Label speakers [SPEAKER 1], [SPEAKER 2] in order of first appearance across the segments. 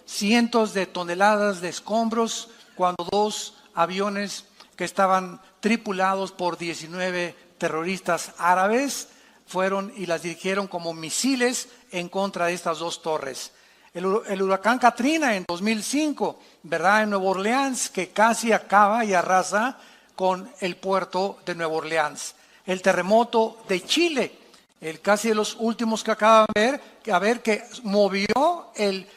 [SPEAKER 1] cientos de toneladas de escombros cuando dos aviones que estaban tripulados por 19 terroristas árabes fueron y las dirigieron como misiles en contra de estas dos torres. El huracán Katrina en 2005, ¿verdad? En Nueva Orleans, que casi acaba y arrasa con el puerto de Nueva Orleans. El terremoto de Chile, casi de los últimos que acaban de ver, que movió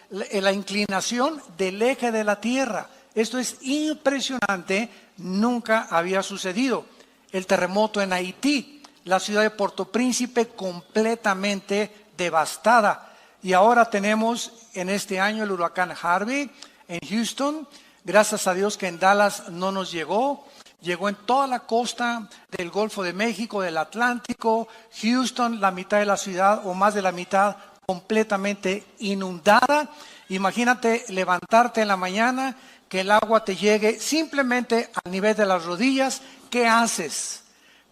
[SPEAKER 1] la inclinación del eje de la Tierra. Esto es impresionante, nunca había sucedido. El terremoto en Haití, la ciudad de Puerto Príncipe completamente devastada. Y ahora tenemos en este año el huracán Harvey en Houston. Gracias a Dios que en Dallas no nos llegó. Llegó en toda la costa del Golfo de México, del Atlántico. Houston, la mitad de la ciudad o más de la mitad completamente inundada. Imagínate levantarte en la mañana, que el agua te llegue simplemente al nivel de las rodillas. ¿Qué haces?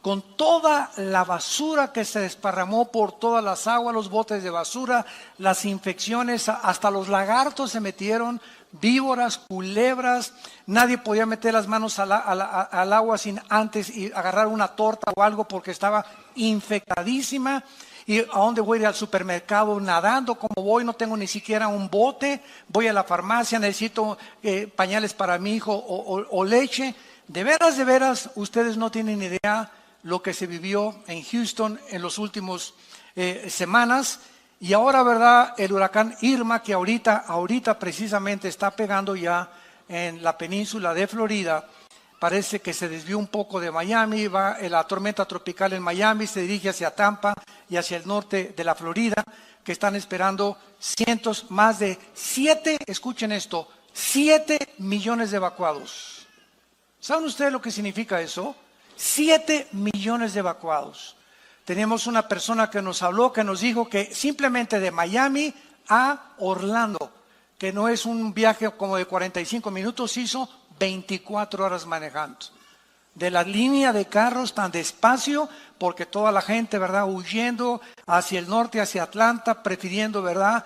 [SPEAKER 1] Con toda la basura que se desparramó por todas las aguas, los botes de basura, las infecciones, hasta los lagartos se metieron, víboras, culebras. Nadie podía meter las manos al agua sin antes y agarrar una torta o algo porque estaba infectadísima. ¿Y a dónde voy a ir? Al supermercado nadando? Como voy, no tengo ni siquiera un bote. Voy a la farmacia, necesito pañales para mi hijo o leche. De veras, ustedes no tienen idea lo que se vivió en Houston en los últimos semanas. Y ahora, ¿verdad? El huracán Irma, que ahorita precisamente está pegando ya en la península de Florida. Parece que se desvió un poco de Miami, va la tormenta tropical en Miami, se dirige hacia Tampa y hacia el norte de la Florida, que están esperando más de 7 millones de evacuados. ¿Saben ustedes lo que significa eso? 7 millones de evacuados. Tenemos una persona que nos habló, que nos dijo que simplemente de Miami a Orlando, que no es un viaje como de 45 minutos, hizo 24 horas manejando. De la línea de carros tan despacio, porque toda la gente, ¿verdad?, huyendo hacia el norte, hacia Atlanta, prefiriendo, ¿verdad?,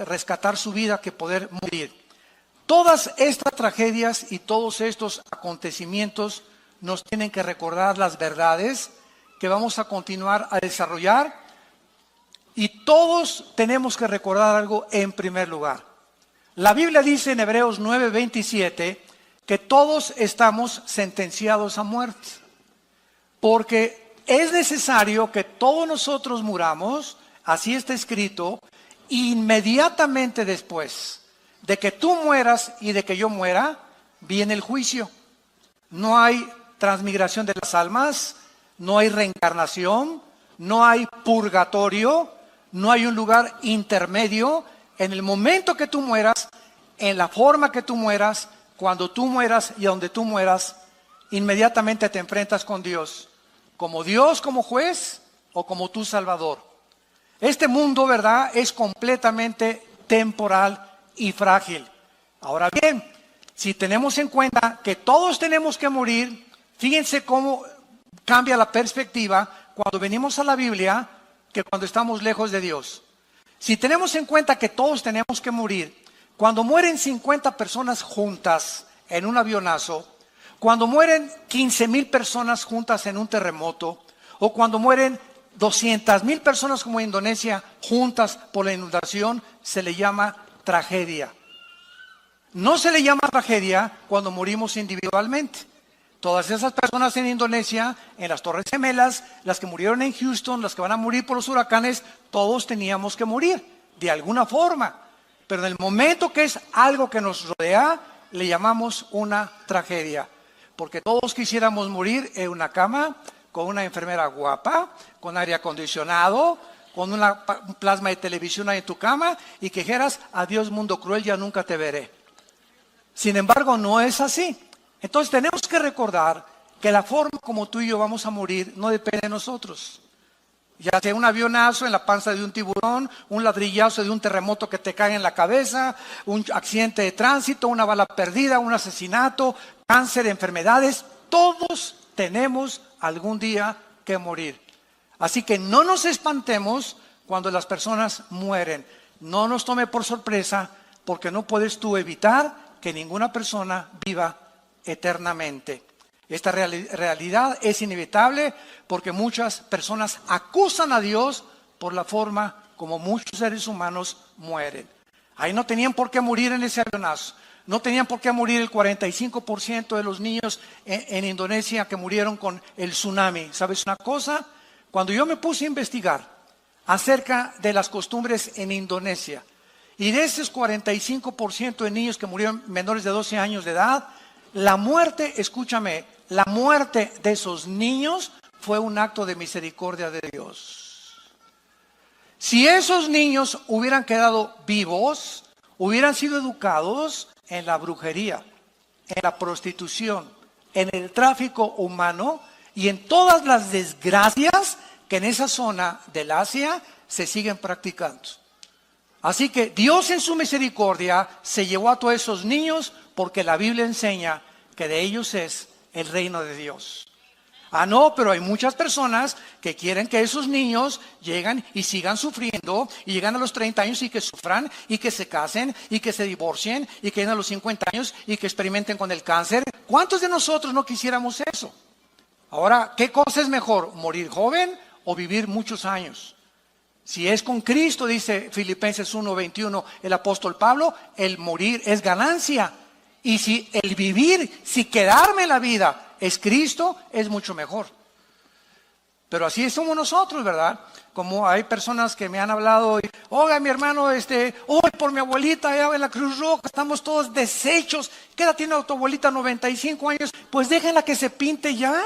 [SPEAKER 1] rescatar su vida que poder morir. Todas estas tragedias y todos estos acontecimientos nos tienen que recordar las verdades que vamos a continuar a desarrollar, y todos tenemos que recordar algo en primer lugar. La Biblia dice en Hebreos 9:27 que todos estamos sentenciados a muerte, porque es necesario que todos nosotros muramos, así está escrito, inmediatamente después de que tú mueras y de que yo muera, viene el juicio. No hay transmigración de las almas, no hay reencarnación, no hay purgatorio, no hay un lugar intermedio. En el momento que tú mueras, en la forma que tú mueras, cuando tú mueras y a donde tú mueras, inmediatamente te enfrentas con Dios, como juez o como tu Salvador. Este mundo, ¿verdad?, es completamente temporal y frágil. Ahora bien, si tenemos en cuenta que todos tenemos que morir, fíjense cómo cambia la perspectiva cuando venimos a la Biblia que cuando estamos lejos de Dios. Si tenemos en cuenta que todos tenemos que morir, cuando mueren 50 personas juntas en un avionazo, cuando mueren 15,000 personas juntas en un terremoto, o cuando mueren 200,000 personas como en Indonesia juntas por la inundación, se le llama tragedia. No se le llama tragedia cuando morimos individualmente. Todas esas personas en Indonesia, en las Torres Gemelas, las que murieron en Houston, las que van a morir por los huracanes, todos teníamos que morir de alguna forma. Pero en el momento que es algo que nos rodea, le llamamos una tragedia. Porque todos quisiéramos morir en una cama, con una enfermera guapa, con aire acondicionado, con un plasma de televisión ahí en tu cama, y que dijeras, adiós mundo cruel, ya nunca te veré. Sin embargo, no es así. Entonces tenemos que recordar que la forma como tú y yo vamos a morir no depende de nosotros. Ya sea un avionazo en la panza de un tiburón, un ladrillazo de un terremoto que te cae en la cabeza, un accidente de tránsito, una bala perdida, un asesinato, cáncer, enfermedades, todos tenemos algún día que morir. Así que no nos espantemos cuando las personas mueren. No nos tome por sorpresa, porque no puedes tú evitar que ninguna persona viva eternamente. Esta realidad es inevitable porque muchas personas acusan a Dios por la forma como muchos seres humanos mueren. Ahí no tenían por qué morir en ese avionazo. No tenían por qué morir el 45% de los niños en Indonesia que murieron con el tsunami. ¿Sabes una cosa? Cuando yo me puse a investigar acerca de las costumbres en Indonesia, y de esos 45% de niños que murieron menores de 12 años de edad, la muerte, escúchame, la muerte de esos niños fue un acto de misericordia de Dios. Si esos niños hubieran quedado vivos, hubieran sido educados en la brujería, en la prostitución, en el tráfico humano y en todas las desgracias que en esa zona del Asia se siguen practicando. Así que Dios en su misericordia se llevó a todos esos niños porque la Biblia enseña que de ellos es el reino de Dios. Ah, no, pero hay muchas personas que quieren que esos niños lleguen y sigan sufriendo y llegan a los 30 años y que sufran y que se casen y que se divorcien y que lleguen a los 50 años y que experimenten con el cáncer. ¿Cuántos de nosotros no quisiéramos eso? Ahora, ¿qué cosa es mejor? ¿Morir joven o vivir muchos años? Si es con Cristo, dice Filipenses 1:21 el apóstol Pablo, el morir es ganancia. Y si el vivir, si quedarme en la vida es Cristo, es mucho mejor. Pero así somos nosotros, ¿verdad? Como hay personas que me han hablado, oiga mi hermano, hoy por mi abuelita allá en la Cruz Roja, estamos todos deshechos. ¿Qué edad tiene tu abuelita? 95 años. Pues déjenla que se pinte ya.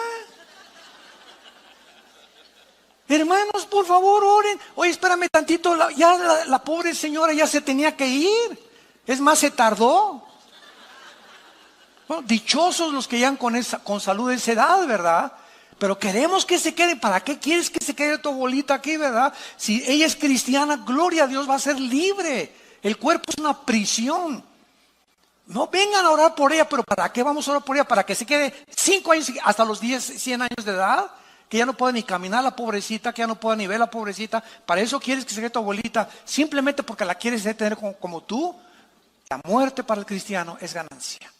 [SPEAKER 1] Hermanos, por favor, oren. Oye, espérame tantito, la pobre señora ya se tenía que ir. Es más, se tardó. Bueno, dichosos los que llegan con salud de esa edad, ¿verdad? Pero queremos que se quede. ¿Para qué quieres que se quede tu abuelita aquí, verdad? Si ella es cristiana, gloria a Dios, va a ser libre. El cuerpo es una prisión. No vengan a orar por ella, pero ¿para qué vamos a orar por ella? ¿Para que se quede 5 años, hasta los 10, 100 años de edad? Que ya no pueda ni caminar la pobrecita, que ya no pueda ni ver la pobrecita. ¿Para eso quieres que se quede tu abuelita? Simplemente porque la quieres tener como tú. La muerte para el cristiano es ganancia.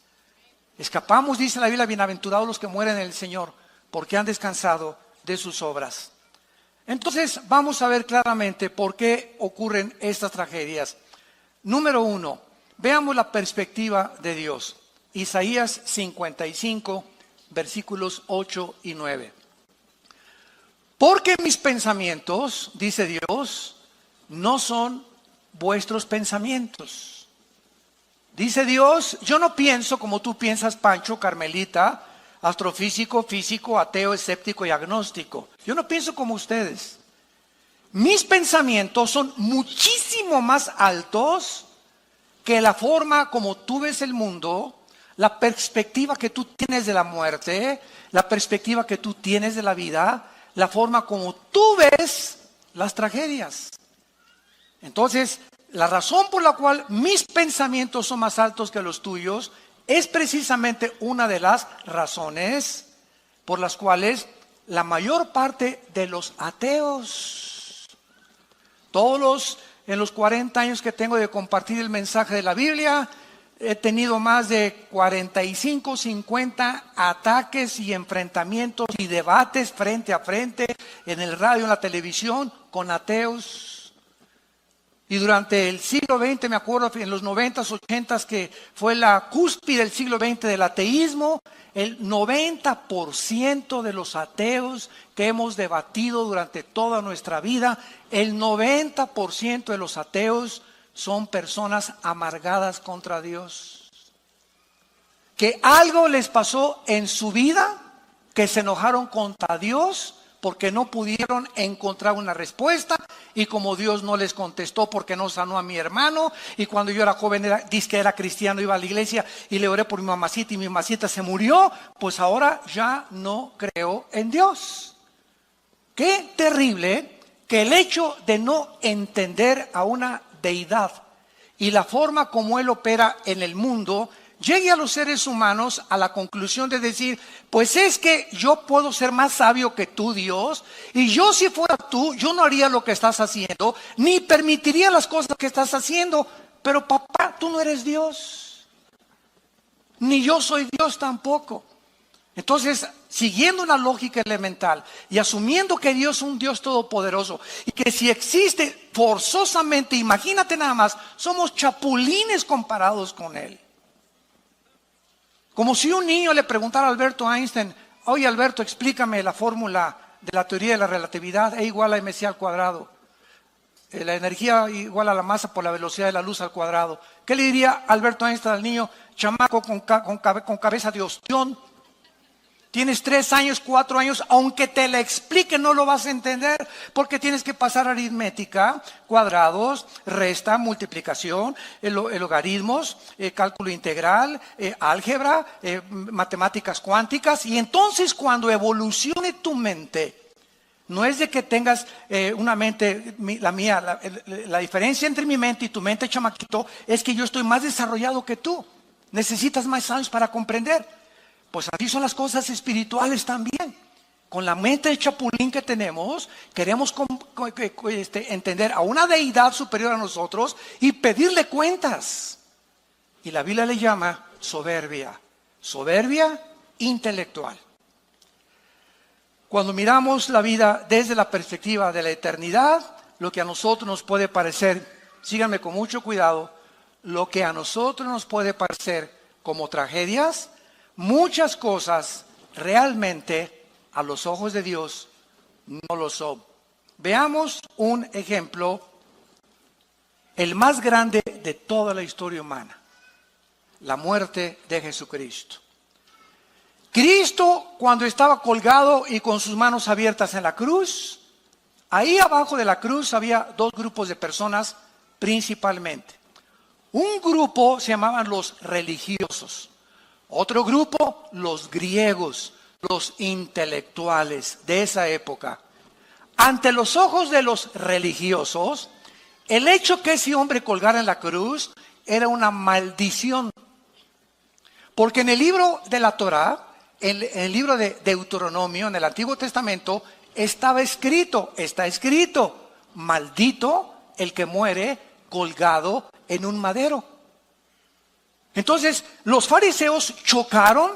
[SPEAKER 1] Escapamos, dice la Biblia, bienaventurados los que mueren en el Señor, porque han descansado de sus obras. Entonces vamos a ver claramente por qué ocurren estas tragedias. Número 1, veamos la perspectiva de Dios. Isaías 55, versículos 8 y 9. Porque mis pensamientos, dice Dios, no son vuestros pensamientos. Dice Dios, yo no pienso como tú piensas, Pancho, Carmelita, astrofísico, físico, ateo, escéptico y agnóstico. Yo no pienso como ustedes. Mis pensamientos son muchísimo más altos que la forma como tú ves el mundo, la perspectiva que tú tienes de la muerte, la perspectiva que tú tienes de la vida, la forma como tú ves las tragedias. Entonces, la razón por la cual mis pensamientos son más altos que los tuyos es precisamente una de las razones por las cuales la mayor parte de los ateos, en los 40 años que tengo de compartir el mensaje de la Biblia, he tenido más de 45, 50 ataques y enfrentamientos y debates frente a frente en el radio, en la televisión, con ateos. Y durante el siglo XX, me acuerdo, en los 90s, 80s, que fue la cúspide del siglo XX del ateísmo, el 90% de los ateos que hemos debatido durante toda nuestra vida, el 90% de los ateos son personas amargadas contra Dios. Que algo les pasó en su vida, que se enojaron contra Dios porque no pudieron encontrar una respuesta, y como Dios no les contestó porque no sanó a mi hermano, y cuando yo era joven dizque era cristiano, iba a la iglesia y le oré por mi mamacita y mi mamacita se murió, pues ahora ya no creo en Dios. Qué terrible que el hecho de no entender a una deidad y la forma como Él opera en el mundo llegue a los seres humanos a la conclusión de decir, pues es que yo puedo ser más sabio que tú, Dios, y yo si fuera tú, yo no haría lo que estás haciendo, ni permitiría las cosas que estás haciendo. pero papá, tú no eres Dios, ni yo soy Dios tampoco. Entonces, siguiendo una lógica elemental y asumiendo que Dios es un Dios todopoderoso y que si existe forzosamente, imagínate nada más, somos chapulines comparados con Él. Como si un niño le preguntara a Alberto Einstein: oye Alberto, explícame la fórmula de la teoría de la relatividad, E igual a mc al cuadrado. La energía igual a la masa por la velocidad de la luz al cuadrado. ¿Qué le diría Alberto Einstein al niño chamaco con cabeza de ostión? Tienes 3 años, 4 años, aunque te la explique no lo vas a entender, porque tienes que pasar aritmética, cuadrados, resta, multiplicación, logaritmos, cálculo integral, álgebra, matemáticas cuánticas. Y entonces cuando evolucione tu mente, no es de que tengas una mente, la mía, la diferencia entre mi mente y tu mente, chamaquito, es que yo estoy más desarrollado que tú. Necesitas más años para comprender. Pues así son las cosas espirituales también. Con la mente de chapulín que tenemos, queremos entender a una deidad superior a nosotros y pedirle cuentas. Y la Biblia le llama soberbia. Soberbia intelectual. Cuando miramos la vida desde la perspectiva de la eternidad, lo que a nosotros nos puede parecer, síganme con mucho cuidado, lo que a nosotros nos puede parecer como tragedias, muchas cosas realmente a los ojos de Dios no lo son. Veamos un ejemplo, el más grande de toda la historia humana, la muerte de Jesucristo. Cristo, cuando estaba colgado y con sus manos abiertas en la cruz, ahí abajo de la cruz había 2 grupos de personas principalmente. Un grupo se llamaban los religiosos. Otro grupo, los griegos, los intelectuales de esa época. Ante los ojos de los religiosos, el hecho que ese hombre colgara en la cruz era una maldición. Porque en el libro de la Torá, en el libro de Deuteronomio, en el Antiguo Testamento, está escrito, maldito el que muere colgado en un madero. Entonces, los fariseos chocaron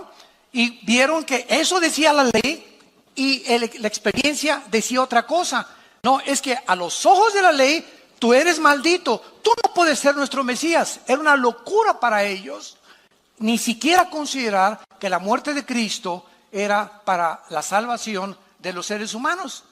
[SPEAKER 1] y vieron que eso decía la ley y la experiencia decía otra cosa. No, es que a los ojos de la ley, tú eres maldito, tú no puedes ser nuestro Mesías. Era una locura para ellos ni siquiera considerar que la muerte de Cristo era para la salvación de los seres humanos.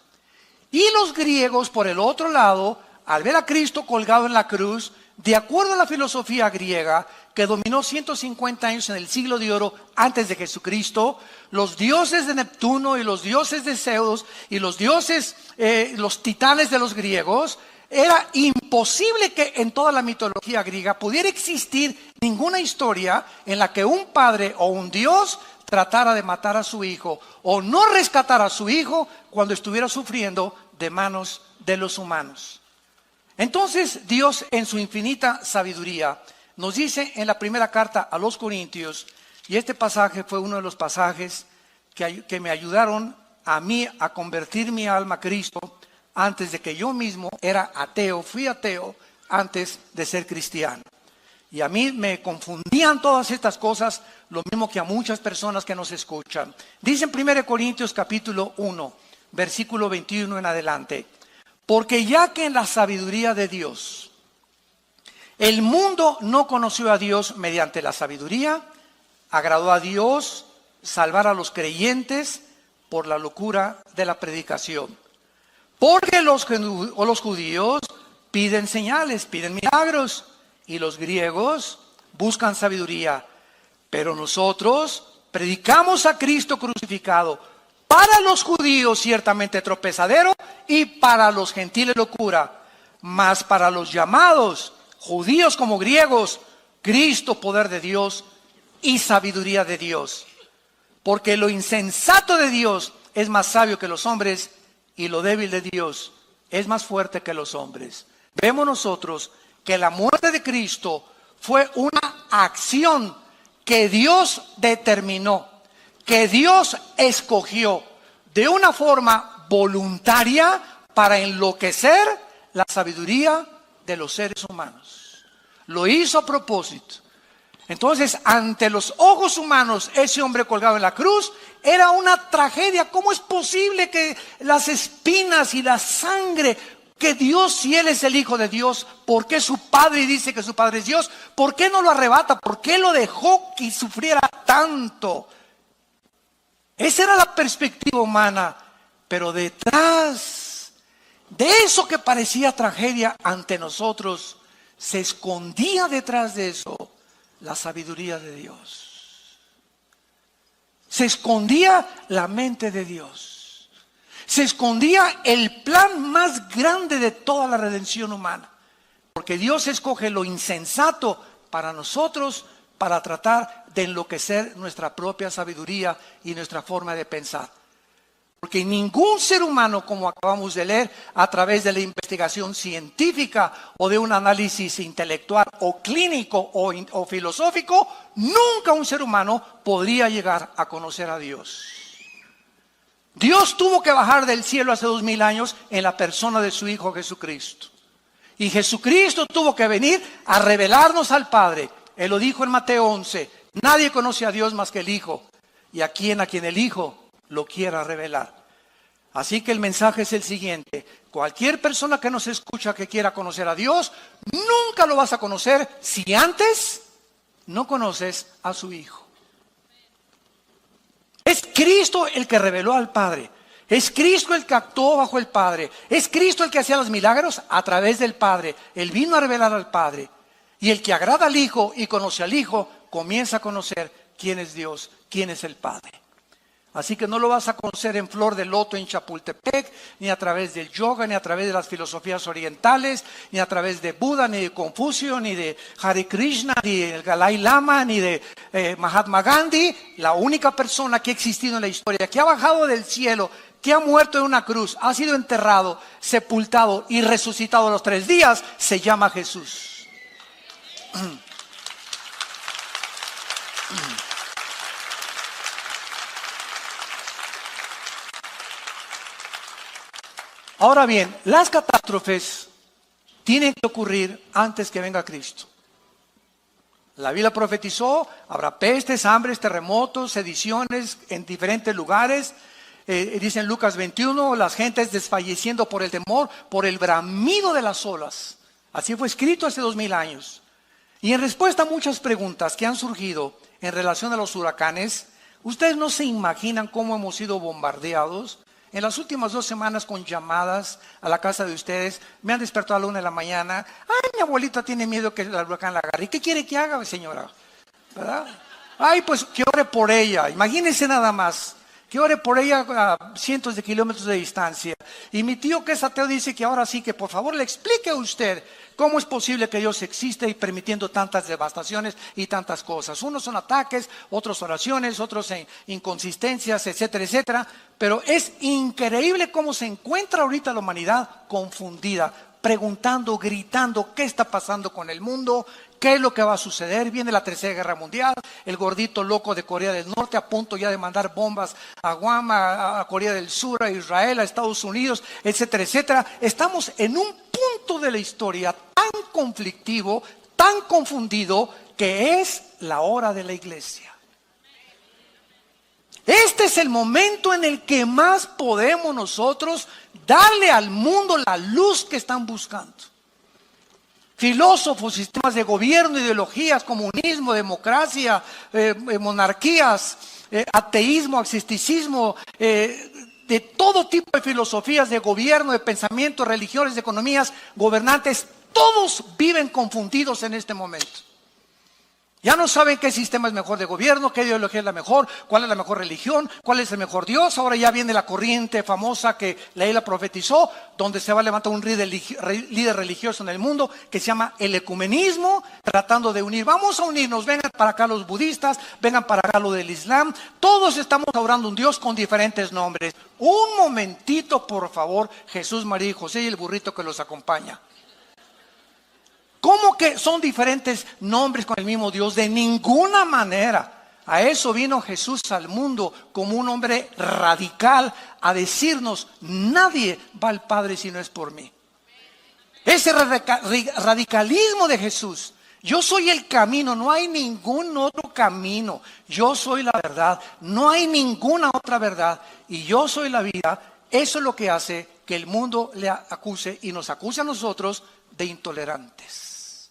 [SPEAKER 1] Y los griegos, por el otro lado, al ver a Cristo colgado en la cruz, de acuerdo a la filosofía griega, que dominó 150 años en el siglo de oro antes de Jesucristo, los dioses de Neptuno y los dioses de Zeus y los dioses, los titanes de los griegos, era imposible que en toda la mitología griega pudiera existir ninguna historia en la que un padre o un dios tratara de matar a su hijo o no rescatar a su hijo cuando estuviera sufriendo de manos de los humanos. Entonces Dios, en su infinita sabiduría, nos dice en la primera carta a los Corintios, y este pasaje fue uno de los pasajes que me ayudaron a mí a convertir mi alma a Cristo antes de que yo mismo era ateo, fui ateo antes de ser cristiano. Y a mí me confundían todas estas cosas, lo mismo que a muchas personas que nos escuchan. Dice en 1 Corintios capítulo 1, versículo 21 en adelante: porque ya que en la sabiduría de Dios, el mundo no conoció a Dios mediante la sabiduría, agradó a Dios salvar a los creyentes por la locura de la predicación. Porque los judíos piden señales, piden milagros, y los griegos buscan sabiduría. Pero nosotros predicamos a Cristo crucificado, para los judíos ciertamente tropezadero, y para los gentiles locura. Mas para los llamados, judíos como griegos, Cristo poder de Dios y sabiduría de Dios. Porque lo insensato de Dios es más sabio que los hombres, y lo débil de Dios es más fuerte que los hombres. Vemos nosotros que la muerte de Cristo fue una acción que Dios determinó, que Dios escogió de una forma voluntaria para enloquecer la sabiduría de los seres humanos. Lo hizo a propósito. Entonces, ante los ojos humanos, ese hombre colgado en la cruz era una tragedia. ¿Cómo es posible que las espinas y la sangre, que Dios, si Él es el Hijo de Dios, ¿por qué su Padre dice que su Padre es Dios? ¿Por qué no lo arrebata? ¿Por qué lo dejó que sufriera tanto? Esa era la perspectiva humana, pero detrás de eso que parecía tragedia ante nosotros, se escondía detrás de eso la sabiduría de Dios. Se escondía la mente de Dios. Se escondía el plan más grande de toda la redención humana. Porque Dios escoge lo insensato para nosotros, para tratar de enloquecer nuestra propia sabiduría y nuestra forma de pensar. Porque ningún ser humano, como acabamos de leer, a través de la investigación científica o de un análisis intelectual o clínico o filosófico, nunca un ser humano podría llegar a conocer a Dios. Dios tuvo que bajar del cielo hace 2000 años en la persona de su Hijo Jesucristo. Y Jesucristo tuvo que venir a revelarnos al Padre. Él lo dijo en Mateo 11, nadie conoce a Dios más que el Hijo, y a quien el Hijo lo quiera revelar. Así que el mensaje es el siguiente: cualquier persona que nos escucha que quiera conocer a Dios, nunca lo vas a conocer si antes no conoces a su Hijo. Es Cristo el que reveló al Padre. Es Cristo el que actuó bajo el Padre. Es Cristo el que hacía los milagros a través del Padre. Él vino a revelar al Padre. Y el que agrada al Hijo y conoce al Hijo, comienza a conocer quién es Dios, quién es el Padre. Así que no lo vas a conocer en flor de loto en Chapultepec, ni a través del yoga, ni a través de las filosofías orientales, ni a través de Buda, ni de Confucio, ni de Hare Krishna, ni del Dalai Lama, ni de Mahatma Gandhi. La única persona que ha existido en la historia, que ha bajado del cielo, que ha muerto en una cruz, ha sido enterrado, sepultado y resucitado a los 3 días, se llama Jesús. Ahora bien, las catástrofes tienen que ocurrir antes que venga Cristo. La Biblia profetizó, habrá pestes, hambres, terremotos, sediciones en diferentes lugares. Dice en Lucas 21, las gentes desfalleciendo por el temor, por el bramido de las olas. Así fue escrito hace 2000 años. Y en respuesta a muchas preguntas que han surgido en relación a los huracanes, ustedes no se imaginan cómo hemos sido bombardeados. En las últimas 2 semanas con llamadas a la casa de ustedes, me han despertado a la 1 de la mañana. Ay, mi abuelita tiene miedo que el huracán la agarre. ¿Y qué quiere que haga, señora? ¿Verdad? Ay, pues que ore por ella. Imagínense nada más. Que ore por ella a cientos de kilómetros de distancia. Y mi tío que es ateo dice que ahora sí que por favor le explique a usted cómo es posible que Dios existe y permitiendo tantas devastaciones y tantas cosas. Unos son ataques, otros oraciones, otros inconsistencias, etcétera, etcétera. Pero es increíble cómo se encuentra ahorita la humanidad confundida, preguntando, gritando, ¿qué está pasando con el mundo? ¿Qué es lo que va a suceder? Viene la Tercera Guerra Mundial, el gordito loco de Corea del Norte a punto ya de mandar bombas a Guam, a Corea del Sur, a Israel, a Estados Unidos, etcétera, etcétera. Estamos en un punto de la historia tan conflictivo, tan confundido, que es la hora de la iglesia. Este es el momento en el que más podemos nosotros darle al mundo la luz que están buscando. Filósofos, sistemas de gobierno, ideologías, comunismo, democracia, monarquías, ateísmo, agnosticismo, de todo tipo de filosofías de gobierno, de pensamiento, religiones, de economías, gobernantes, todos viven confundidos en este momento. Ya no saben qué sistema es mejor de gobierno, qué ideología es la mejor, cuál es la mejor religión, cuál es el mejor Dios. Ahora ya viene la corriente famosa que la Biblia profetizó, donde se va a levantar un líder religioso en el mundo que se llama el ecumenismo, tratando de unir. Vamos a unirnos, vengan para acá los budistas, vengan para acá lo del Islam. Todos estamos adorando a un Dios con diferentes nombres. Un momentito, por favor, Jesús, María y José y el burrito que los acompaña. ¿Cómo que son diferentes nombres con el mismo Dios? De ninguna manera. A eso vino Jesús al mundo como un hombre radical a decirnos: nadie va al Padre si no es por mí. Ese radicalismo de Jesús Yo soy el camino, no hay ningún otro camino. Yo soy la verdad, no hay ninguna otra verdad. Y yo soy la vida. Eso es lo que hace que el mundo le acuse y nos acuse a nosotros de intolerantes.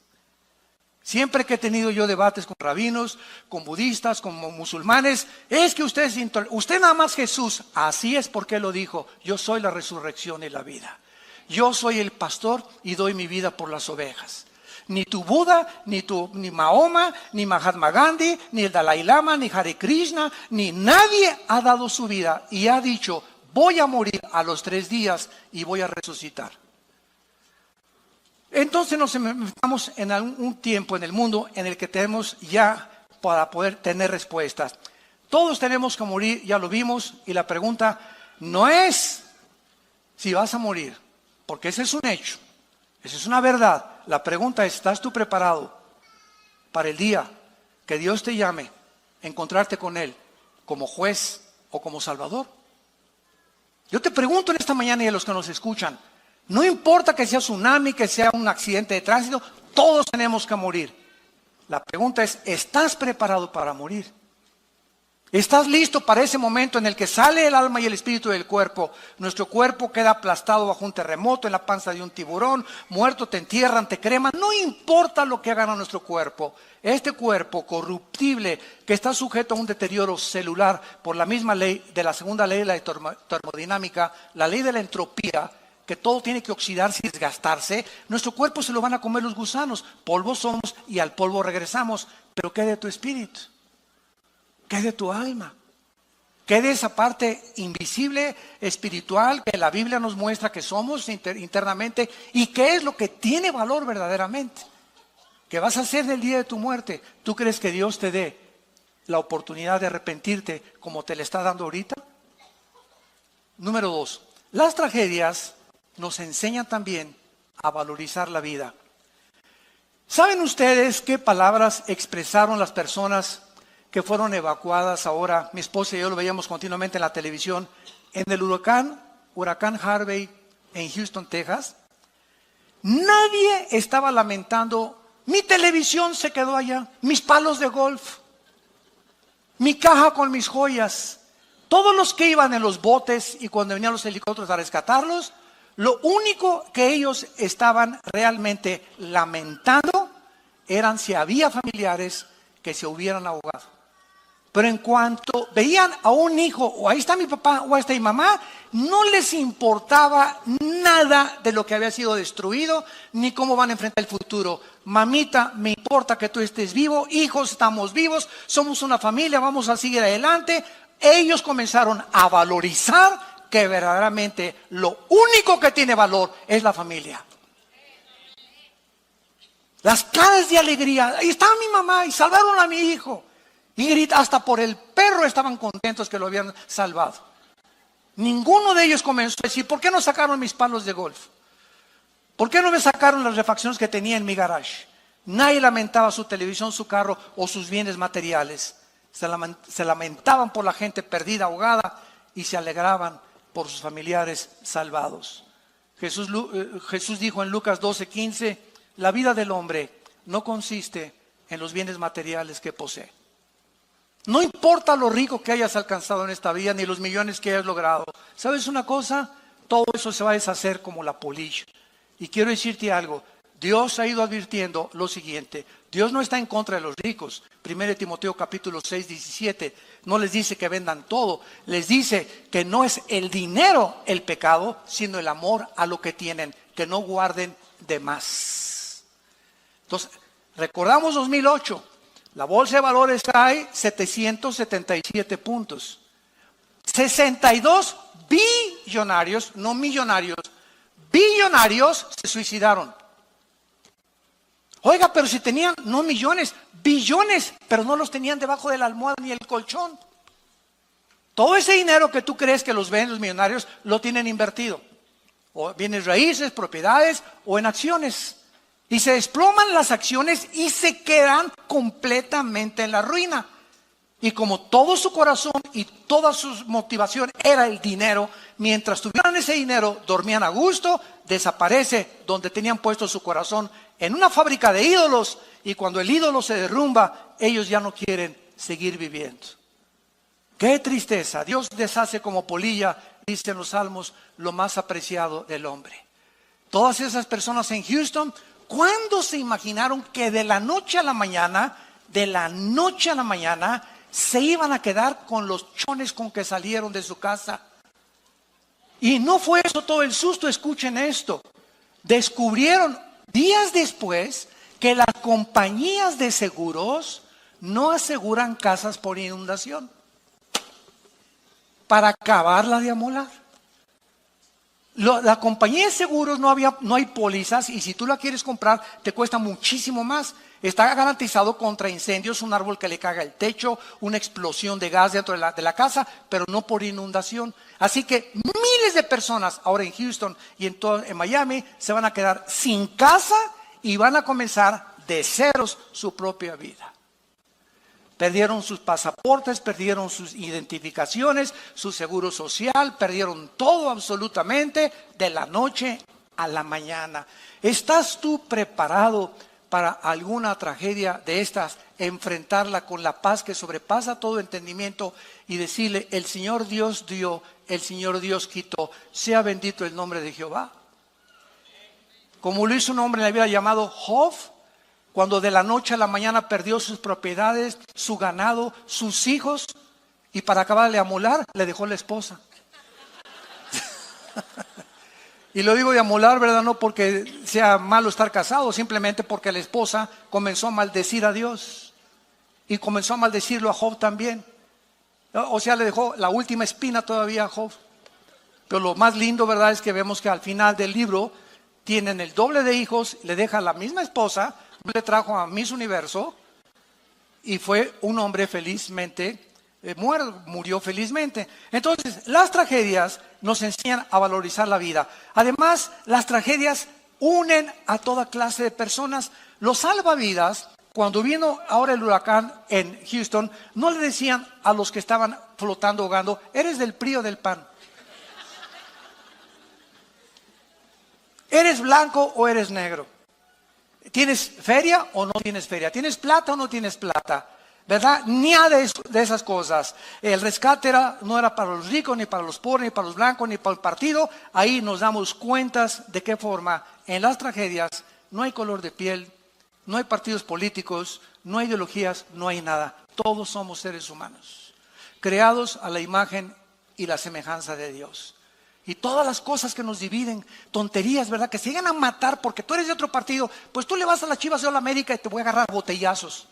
[SPEAKER 1] Siempre que he tenido yo debates con rabinos, con budistas, con musulmanes, es que usted es intolerante. Usted nada más Jesús. Así es porque Él lo dijo. Yo soy la resurrección y la vida. Yo soy el pastor y doy mi vida por las ovejas. Ni tu Buda, ni Mahoma, ni Mahatma Gandhi, ni el Dalai Lama, ni Hare Krishna, ni nadie ha dado su vida y ha dicho, voy a morir a los 3 días y voy a resucitar. Entonces nos enfrentamos en algún tiempo en el mundo en el que tenemos ya para poder tener respuestas. Todos tenemos que morir, ya lo vimos, y la pregunta no es si vas a morir, porque ese es un hecho, esa es una verdad. La pregunta es, ¿estás tú preparado para el día que Dios te llame a encontrarte con Él como juez o como salvador? Yo te pregunto en esta mañana y a los que nos escuchan, no importa que sea tsunami, que sea un accidente de tránsito, todos tenemos que morir. La pregunta es, ¿estás preparado para morir? ¿Estás listo para ese momento en el que sale el alma y el espíritu del cuerpo? Nuestro cuerpo queda aplastado bajo un terremoto, en la panza de un tiburón, muerto, te entierran, te creman. No importa lo que hagan a nuestro cuerpo. Este cuerpo corruptible que está sujeto a un deterioro celular por la misma ley de la segunda ley de la termodinámica, la ley de la entropía, que todo tiene que oxidarse y desgastarse, nuestro cuerpo se lo van a comer los gusanos. Polvo somos y al polvo regresamos. Pero ¿qué de tu espíritu? ¿Qué de tu alma? ¿Qué de esa parte invisible, espiritual, que la Biblia nos muestra que somos internamente? ¿Y qué es lo que tiene valor verdaderamente? ¿Qué vas a hacer del día de tu muerte? ¿Tú crees que Dios te dé la oportunidad de arrepentirte como te le está dando ahorita? Número 2. Las tragedias nos enseñan también a valorizar la vida. ¿Saben ustedes qué palabras expresaron las personas que fueron evacuadas ahora? Mi esposa y yo lo veíamos continuamente en la televisión, en el huracán Harvey en Houston, Texas. Nadie estaba lamentando, mi televisión se quedó allá, mis palos de golf, mi caja con mis joyas. Todos los que iban en los botes y cuando venían los helicópteros a rescatarlos, lo único que ellos estaban realmente lamentando eran si había familiares que se hubieran ahogado. Pero en cuanto veían a un hijo, o ahí está mi papá, o ahí está mi mamá, no les importaba nada de lo que había sido destruido, ni cómo van a enfrentar el futuro. Mamita, me importa que tú estés vivo, hijos, estamos vivos, somos una familia, vamos a seguir adelante. Ellos comenzaron a valorizar que verdaderamente lo único que tiene valor es la familia. Las caras de alegría, ahí está mi mamá y salvaron a mi hijo. Y hasta por el perro estaban contentos que lo habían salvado. Ninguno de ellos comenzó a decir, ¿por qué no sacaron mis palos de golf? ¿Por qué no me sacaron las refacciones que tenía en mi garage? Nadie lamentaba su televisión, su carro o sus bienes materiales. Se lamentaban por la gente perdida, ahogada, y se alegraban por sus familiares salvados. Jesús dijo en Lucas 12:15, la vida del hombre no consiste en los bienes materiales que posee. No importa lo rico que hayas alcanzado en esta vida, ni los millones que hayas logrado. ¿Sabes una cosa? Todo eso se va a deshacer como la polilla. Y quiero decirte algo, Dios ha ido advirtiendo lo siguiente, Dios no está en contra de los ricos. 1 Timoteo capítulo 6:17, no les dice que vendan todo, les dice que no es el dinero el pecado, sino el amor a lo que tienen, que no guarden de más. Entonces, recordamos 2008, la bolsa de valores cae 777 puntos. 62 billonarios, no millonarios, billonarios se suicidaron. Oiga, pero si tenían, no millones, billones, pero no los tenían debajo de la almohada ni el colchón. Todo ese dinero que tú crees que los ven los millonarios, lo tienen invertido. O bienes raíces, propiedades o en acciones. Y se desploman las acciones y se quedan completamente en la ruina. Y como todo su corazón y toda su motivación era el dinero, mientras tuvieran ese dinero, dormían a gusto, desaparece donde tenían puesto su corazón en una fábrica de ídolos, y cuando el ídolo se derrumba, ellos ya no quieren seguir viviendo. Qué tristeza. Dios deshace como polilla, dicen los salmos, lo más apreciado del hombre. Todas esas personas en Houston, ¿cuándo se imaginaron que de la noche a la mañana, se iban a quedar con los chones con que salieron de su casa? Y no fue eso todo el susto. Escuchen esto. Descubrieron días después que las compañías de seguros no aseguran casas por inundación, para acabarla de amolar. La compañía de seguros no hay pólizas, y si tú la quieres comprar te cuesta muchísimo más. Está garantizado contra incendios, un árbol que le caga el techo, una explosión de gas dentro de la casa, pero no por inundación. Así que miles de personas ahora en Houston y en Miami se van a quedar sin casa y van a comenzar de ceros su propia vida. Perdieron sus pasaportes, perdieron sus identificaciones, su seguro social, perdieron todo absolutamente de la noche a la mañana. ¿Estás tú preparado para alguna tragedia de estas? Enfrentarla con la paz que sobrepasa todo entendimiento y decirle: el Señor Dios dio, el Señor Dios quitó, sea bendito el nombre de Jehová. Como lo hizo un hombre en la Biblia llamado Job, cuando de la noche a la mañana perdió sus propiedades, su ganado, sus hijos, y para acabarle de amolar, le dejó la esposa. Y lo digo de amolar, ¿verdad? No porque sea malo estar casado, simplemente porque la esposa comenzó a maldecir a Dios. Y comenzó a maldecirlo a Job también. O sea, le dejó la última espina todavía a Job. Pero lo más lindo, ¿verdad?, es que vemos que al final del libro tienen el doble de hijos, le deja la misma esposa, le trajo a Miss Universo, y fue un hombre felizmente murió felizmente. Entonces, las tragedias nos enseñan a valorizar la vida. Además, las tragedias unen a toda clase de personas. Los salvavidas, cuando vino ahora el huracán en Houston, no le decían a los que estaban flotando, ahogando: ¿eres del PRI o del PAN? ¿Eres blanco o eres negro? ¿Tienes feria o no tienes feria? ¿Tienes plata o no tienes plata? ¿Verdad? Ni de esas cosas. El rescate no era para los ricos, ni para los pobres, ni para los blancos, ni para el partido. Ahí nos damos cuentas de qué forma en las tragedias no hay color de piel, no hay partidos políticos, no hay ideologías, no hay nada. Todos somos seres humanos, creados a la imagen y la semejanza de Dios. Y todas las cosas que nos dividen, tonterías, ¿verdad?, que se llegan a matar porque tú eres de otro partido, pues tú le vas a las Chivas, yo a la América, y te voy a agarrar botellazos,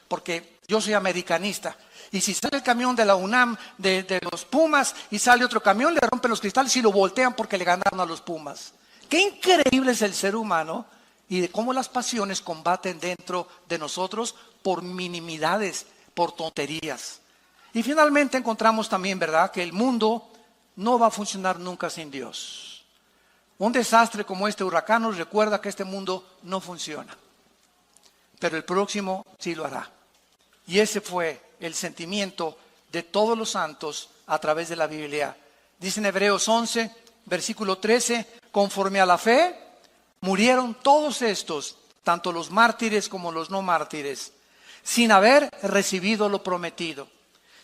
[SPEAKER 1] porque yo soy americanista. Y si sale el camión de la UNAM, de los Pumas, y sale otro camión, le rompen los cristales y lo voltean porque le ganaron a los Pumas. Qué increíble es el ser humano, y de cómo las pasiones combaten dentro de nosotros por minimidades, por tonterías. Y finalmente encontramos también, ¿verdad?, que el mundo no va a funcionar nunca sin Dios. Un desastre como este huracán nos recuerda que este mundo no funciona, pero el próximo sí lo hará. Y ese fue el sentimiento de todos los santos a través de la Biblia. Dice en Hebreos 11, versículo 13: conforme a la fe murieron todos estos, tanto los mártires como los no mártires, sin haber recibido lo prometido,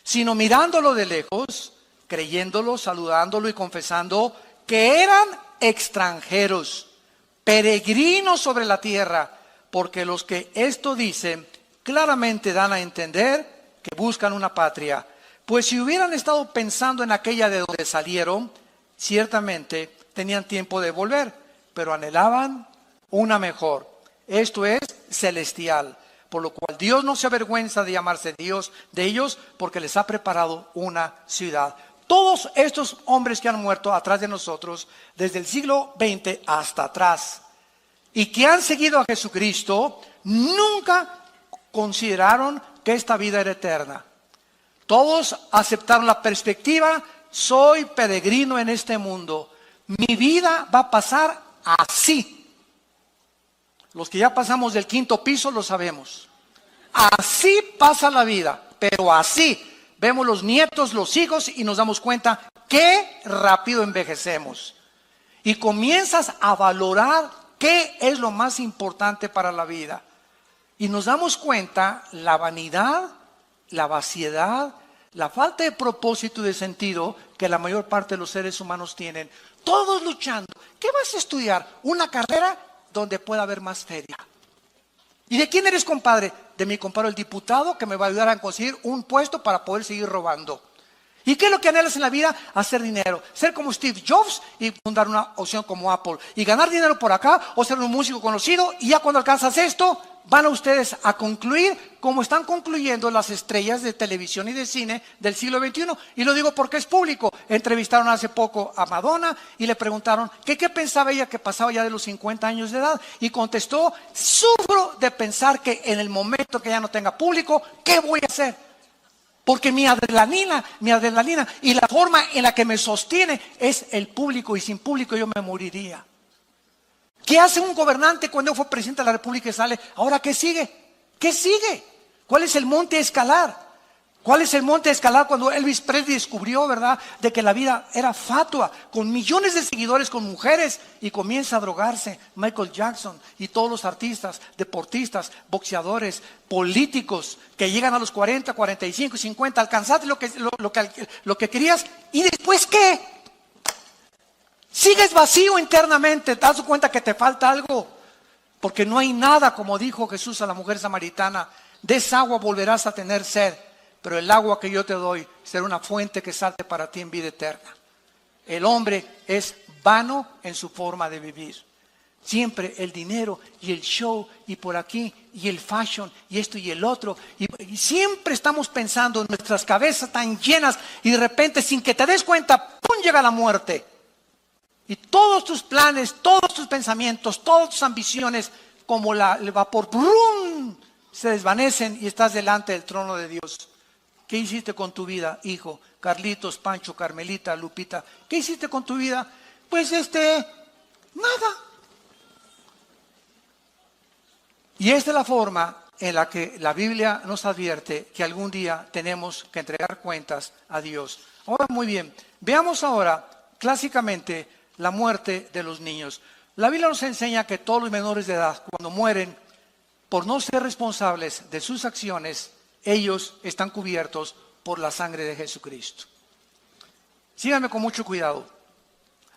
[SPEAKER 1] sino mirándolo de lejos, creyéndolo, saludándolo y confesando que eran extranjeros, peregrinos sobre la tierra, porque los que esto dicen claramente dan a entender que buscan una patria. Pues si hubieran estado pensando en aquella de donde salieron, ciertamente tenían tiempo de volver, pero anhelaban una mejor, esto es, celestial. Por lo cual Dios no se avergüenza de llamarse Dios de ellos, porque les ha preparado una ciudad. Todos estos hombres que han muerto atrás de nosotros, desde el siglo XX hasta atrás, y que han seguido a Jesucristo, nunca consideraron que esta vida era eterna. Todos aceptaron la perspectiva: soy peregrino en este mundo, mi vida va a pasar así. Los que ya pasamos del 5º piso lo sabemos. Así pasa la vida, pero así. Vemos los nietos, los hijos, y nos damos cuenta qué rápido envejecemos. Y comienzas a valorar ¿Qué es lo más importante para la vida? Y nos damos cuenta la vanidad, la vaciedad, la falta de propósito y de sentido que la mayor parte de los seres humanos tienen. Todos luchando. ¿Qué vas a estudiar? Una carrera donde pueda haber más feria. ¿Y de quién eres compadre? De mi compadre el diputado, que me va a ayudar a conseguir un puesto para poder seguir robando. ¿Y qué es lo que anhelas en la vida? Hacer dinero. Ser como Steve Jobs y fundar una opción como Apple. Y ganar dinero por acá o ser un músico conocido. Y ya cuando alcanzas esto, van a ustedes a concluir como están concluyendo las estrellas de televisión y de cine del siglo XXI. Y lo digo porque es público. Entrevistaron hace poco a Madonna y le preguntaron que qué pensaba ella que pasaba ya de los 50 años de edad. Y contestó, sufro de pensar que en el momento que ya no tenga público, ¿qué voy a hacer? Porque mi adrenalina y la forma en la que me sostiene es el público, y sin público yo me moriría. ¿Qué hace un gobernante cuando fue presidente de la República y sale? ¿Ahora qué sigue? ¿Qué sigue? ¿Cuál es el monte a escalar? ¿Cuál es el monte a escalar cuando Elvis Presley descubrió, verdad, de que la vida era fatua, con millones de seguidores, con mujeres, y comienza a drogarse? Michael Jackson y todos los artistas, deportistas, boxeadores, políticos, que llegan a los 40, 45, 50, alcanzaste lo que querías, ¿y después qué? Sigues vacío internamente, te das cuenta que te falta algo, porque no hay nada, como dijo Jesús a la mujer samaritana, de esa agua volverás a tener sed. Pero el agua que yo te doy será una fuente que salte para ti en vida eterna. El hombre es vano en su forma de vivir. Siempre el dinero y el show y por aquí y el fashion y esto y el otro. Y siempre estamos pensando en nuestras cabezas tan llenas y de repente sin que te des cuenta, ¡pum!, llega la muerte. Y todos tus planes, todos tus pensamientos, todas tus ambiciones como el vapor, ¡brum!, se desvanecen y estás delante del trono de Dios. ¿Qué hiciste con tu vida, hijo? Carlitos, Pancho, Carmelita, Lupita. ¿Qué hiciste con tu vida? Pues nada. Y esta es la forma en la que la Biblia nos advierte que algún día tenemos que entregar cuentas a Dios. Ahora, muy bien, veamos ahora clásicamente la muerte de los niños. La Biblia nos enseña que todos los menores de edad, cuando mueren por no ser responsables de sus acciones, ellos están cubiertos por la sangre de Jesucristo. Síganme con mucho cuidado.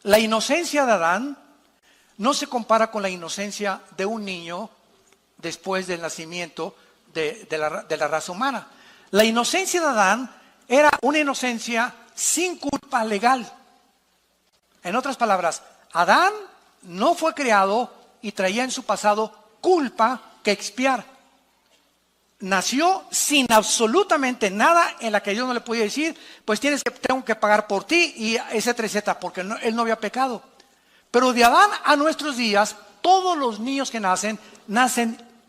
[SPEAKER 1] La inocencia de Adán no se compara con la inocencia de un niño después del nacimiento de la raza humana. La inocencia de Adán era una inocencia sin culpa legal. En otras palabras, Adán no fue creado y traía en su pasado culpa que expiar. Nació sin absolutamente nada en la que Dios no le podía decir, pues tengo que pagar por ti y etcétera, porque él no había pecado. Pero de Adán a nuestros días, todos los niños que nacen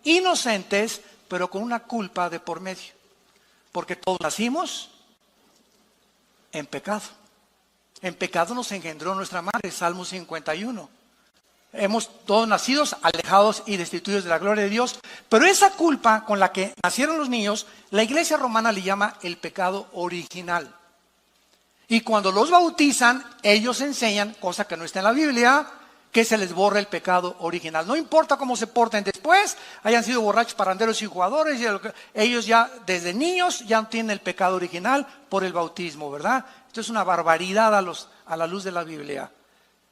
[SPEAKER 1] inocentes, pero con una culpa de por medio. Porque todos nacimos en pecado. En pecado nos engendró nuestra madre, Salmo 51. Hemos todos nacidos alejados y destituidos de la gloria de Dios. Pero esa culpa con la que nacieron los niños, la Iglesia romana le llama el pecado original. Y cuando los bautizan, ellos enseñan, cosa que no está en la Biblia, que se les borra el pecado original. No importa cómo se porten después, hayan sido borrachos, paranderos y jugadores, ellos ya desde niños ya tienen el pecado original por el bautismo, ¿verdad? Esto es una barbaridad a la luz de la Biblia.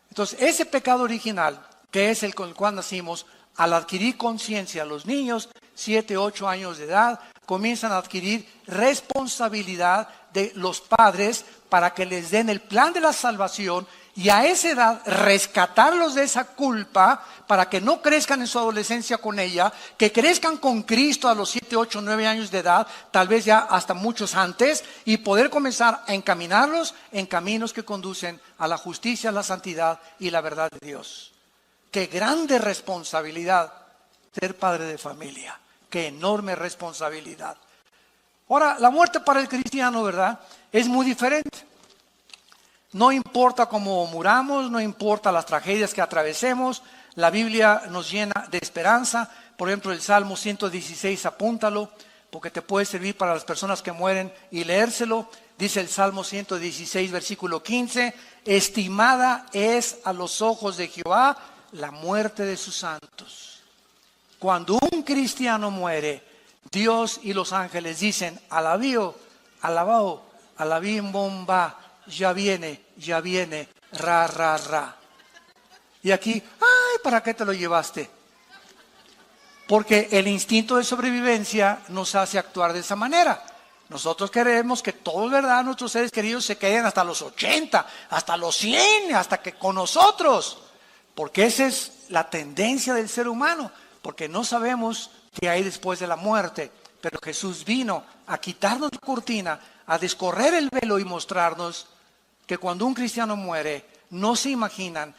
[SPEAKER 1] Entonces, ese pecado original, que es el con el cual nacimos, al adquirir conciencia, los niños, 7, 8 años de edad, comienzan a adquirir responsabilidad de los padres para que les den el plan de la salvación y a esa edad rescatarlos de esa culpa para que no crezcan en su adolescencia con ella, que crezcan con Cristo a los 7, 8, 9 años de edad, tal vez ya hasta muchos antes, y poder comenzar a encaminarlos en caminos que conducen a la justicia, la santidad y la verdad de Dios. Qué grande responsabilidad ser padre de familia, qué enorme responsabilidad. Ahora, la muerte para el cristiano, ¿verdad?, es muy diferente. No importa cómo muramos, no importa las tragedias que atravesemos, la Biblia nos llena de esperanza. Por ejemplo, el Salmo 116, apúntalo, porque te puede servir para las personas que mueren y leérselo. Dice el Salmo 116, versículo 15, estimada es a los ojos de Jehová la muerte de sus santos. Cuando un cristiano muere, Dios y los ángeles dicen, alabío, alabao, alabim bomba, ya viene, ra, ra, ra. Y aquí, ay, ¿para qué te lo llevaste? Porque el instinto de sobrevivencia nos hace actuar de esa manera. Nosotros queremos que todos, ¿verdad?, nuestros seres queridos se queden hasta los 80, hasta los 100, hasta que con nosotros. Porque esa es la tendencia del ser humano. Porque no sabemos qué hay después de la muerte. Pero Jesús vino a quitarnos la cortina, a descorrer el velo y mostrarnos que cuando un cristiano muere, no se imaginan